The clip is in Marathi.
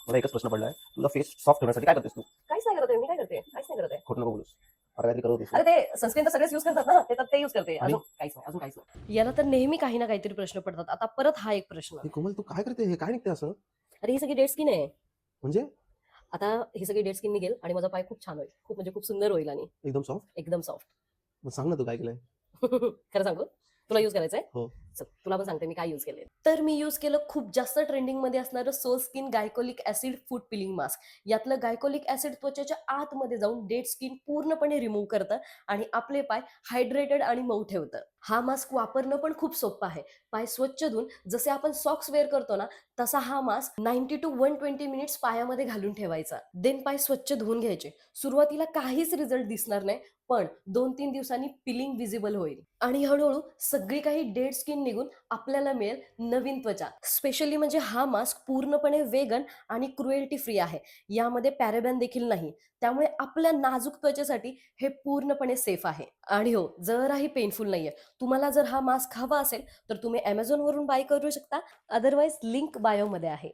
मला एकच प्रश्न पडलाय, तुझा फेस सॉफ्ट होण्यासाठी काय करतेस तू? काहीच नाही करत आहे मी. काय करते? काहीच नाही करत आहे. खोटं नको बोलूस. आता काहीतरी करत होतीस. अरे ते सनस्क्रीन तर सगळेच यूज करतात ना, ते तर ते यूज करते. आणि? अजून काहीच नाही. याला तर नेहमी काही ना काहीतरी प्रश्न पडतात. आता परत हा एक प्रश्न. हे कोमल, तू काय करते? हे काय निघते असं? अरे ही सगळी डेड स्किन आहे. म्हणजे आता ही सगळी डेड स्किन निघेल आणि माझा पाय खूप छान होईल. खूप म्हणजे खूप सुंदर होईल आणि एकदम सॉफ्ट? एकदम सॉफ्ट. मग सांग ना, तू काय केलंय? खरं सांगू? तुला यूज करायचंय? हो. चल तुला पण सांगते मी काय यूज केले. तर मी यूज केलं खूप जास्त ट्रेंडिंग मध्ये असणारं sole skin glycolic acid foot peeling mask. यातलं गायकोलिक ऍसिड त्वचेच्या आतमध्ये जाऊन डेड स्किन पूर्णपणे रिमूव्ह करतं आणि आपले पाय हायड्रेटेड आणि मऊ ठेवतं. हा मास्क वापरणं पण खूप सोपं आहे. पाय स्वच्छ धुवून जसे आपण सॉक्स वेअर करतो ना, तसा हा मास्क 90 to 120 मिनिट्स पायामध्ये घालून ठेवायचा. देन पाय स्वच्छ धुवून घ्यायचे. सुरुवातीला काहीच रिझल्ट दिसणार नाही, पण 2-3 दिवसांनी पिलिंग विजिबल होईल आणि हळूहळू सगळी काही डेड स्किन निघून आपल्याला मिळेल नवीन त्वचा. स्पेशली म्हणजे हा मास्क पूर्णपणे वेगन आणि क्रुएल्टी फ्री आहे. यामध्ये पॅराबॅन देखील नाही. त्यामुळे आपल्या नाजूक त्वचेसाठी हे पूर्णपणे सेफ आहे. आणि हो, जराही पेनफुल नाहीये. तुम्हाला जर हा मास्क हवा असेल तर तुम्ही Amazon वरून बाय करू शकता. अदरवाईज लिंक बायोमध्ये आहे.